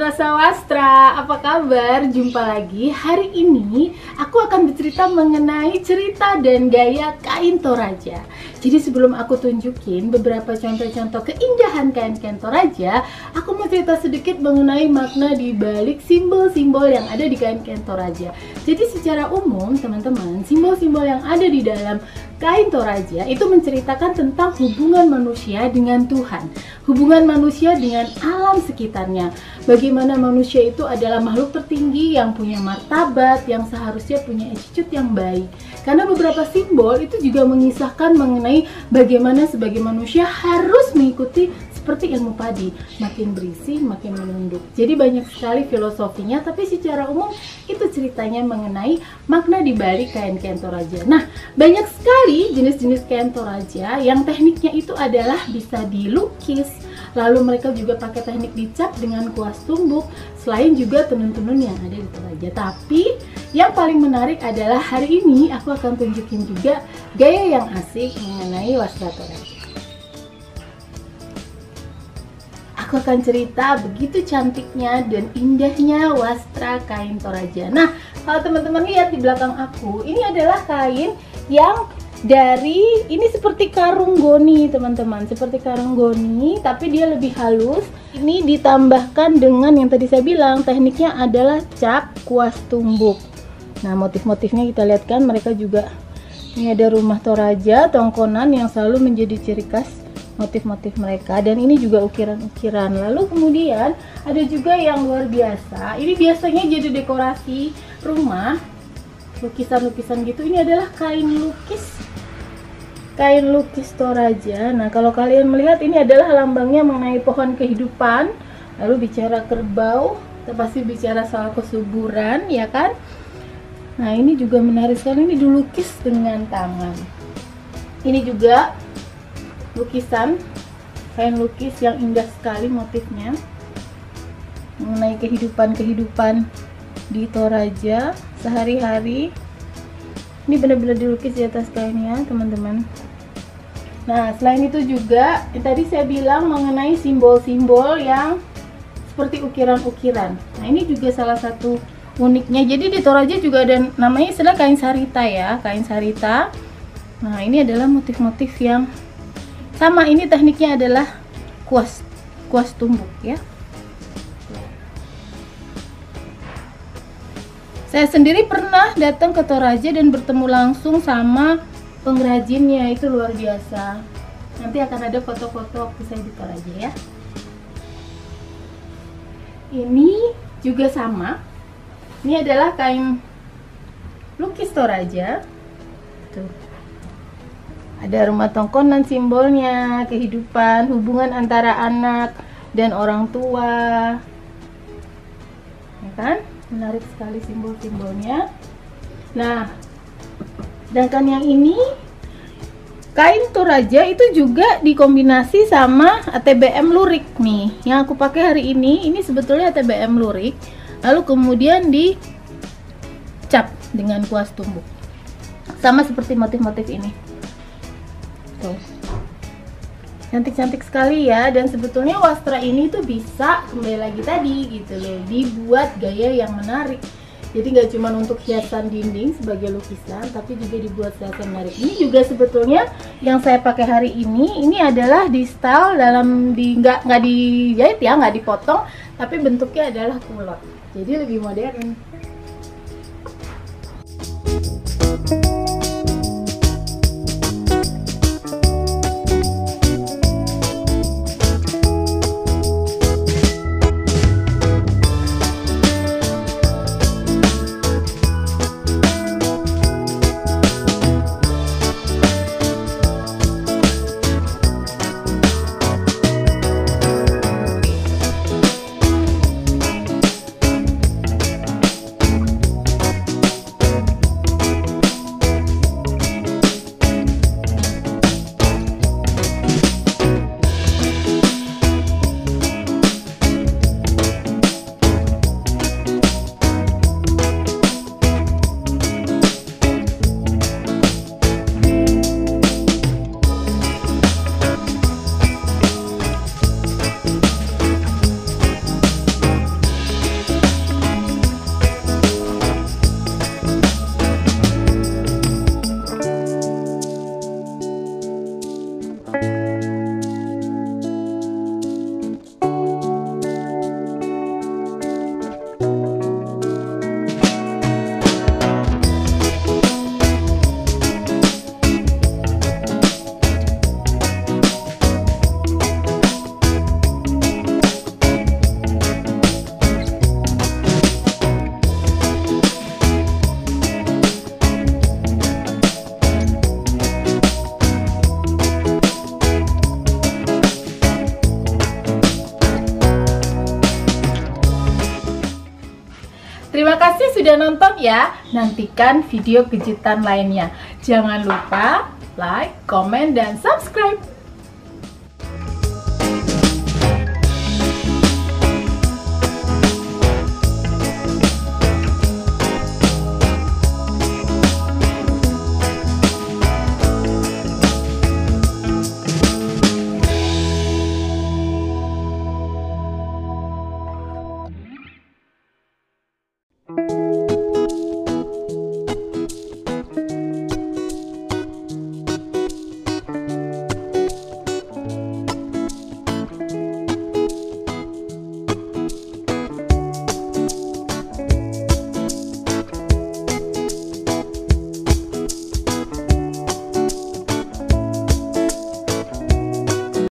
Sobat Sawastra, apa kabar? Jumpa lagi. Hari ini aku akan bercerita mengenai cerita dan gaya kain Toraja. Jadi sebelum aku tunjukin beberapa contoh-contoh keindahan kain-kain Toraja, aku mau cerita sedikit mengenai makna di balik simbol-simbol yang ada di kain-kain Toraja. Jadi secara umum teman-teman, simbol-simbol yang ada di dalam kain Toraja itu menceritakan tentang hubungan manusia dengan Tuhan, hubungan manusia dengan alam sekitarnya. Bagaimana manusia itu adalah makhluk tertinggi yang punya martabat, yang seharusnya punya attitude yang baik. Karena beberapa simbol itu juga mengisahkan mengenai bagaimana sebagai manusia harus mengikuti seperti ilmu padi, makin berisi makin menunduk. Jadi banyak sekali filosofinya, tapi secara umum itu ceritanya mengenai makna di balik kain-kain Toraja. Nah, banyak sekali jenis-jenis kain Toraja yang tekniknya itu adalah bisa dilukis, lalu mereka juga pakai teknik dicap dengan kuas tumbuk, selain juga tenun-tenun yang ada di Toraja. Tapi yang paling menarik adalah hari ini aku akan tunjukin juga gaya yang asik mengenai wastra Toraja. Aku akan cerita begitu cantiknya dan indahnya wastra kain Toraja. Nah, kalau teman-teman lihat di belakang aku, ini adalah kain yang ini seperti karung goni teman-teman, seperti karung goni tapi dia lebih halus. Ini ditambahkan dengan yang tadi saya bilang tekniknya adalah cap kuas tumbuk. Nah, motif-motifnya kita lihat kan, mereka juga ini ada rumah Toraja, tongkonan yang selalu menjadi ciri khas motif-motif mereka, dan ini juga ukiran-ukiran. Lalu kemudian ada juga yang luar biasa, ini biasanya jadi dekorasi rumah, lukisan-lukisan gitu. Ini adalah kain lukis Toraja. Nah, kalau kalian melihat, ini adalah lambangnya mengenai pohon kehidupan, lalu bicara kerbau, kita pasti bicara soal kesuburan, ya kan? Nah, ini juga menarik sekali, ini dilukis dengan tangan. Ini juga lukisan, kain lukis yang indah sekali motifnya mengenai kehidupan di Toraja sehari-hari. Ini benar-benar dilukis di atas kainnya teman-teman. Nah, selain itu juga tadi saya bilang mengenai simbol-simbol yang seperti ukiran-ukiran. Nah, ini juga salah satu uniknya. Jadi di Toraja juga ada namanya istilah kain sarita ya, kain sarita. Nah, ini adalah motif-motif yang sama, ini tekniknya adalah kuas tumbuk ya. Saya sendiri pernah datang ke Toraja dan bertemu langsung sama pengrajinnya, itu luar biasa. Nanti akan ada foto-foto waktu saya di Toraja ya. Ini juga sama. Ini adalah kain lukis Toraja. Tuh. Ada rumah tongkonan simbolnya, kehidupan, hubungan antara anak dan orang tua. Ya kan? Menarik sekali simbol-simbolnya. Nah, sedangkan yang ini kain Toraja itu juga dikombinasi sama ATBM lurik nih. Yang aku pakai hari ini sebetulnya ATBM lurik, lalu kemudian dicap dengan kuas tumbuk. Sama seperti motif-motif ini. Tuh. Cantik-cantik sekali ya, dan sebetulnya wastra ini tuh bisa kembali lagi tadi gitu loh, dibuat gaya yang menarik. Jadi nggak cuma untuk hiasan dinding sebagai lukisan, tapi juga dibuat hiasan menarik. Ini juga sebetulnya yang saya pakai hari ini adalah di style nggak dijahit ya, nggak dipotong, tapi bentuknya adalah kulot. Jadi lebih modern. sudah nonton ya. Nantikan video kejutan lainnya. Jangan lupa like, komen, dan subscribe.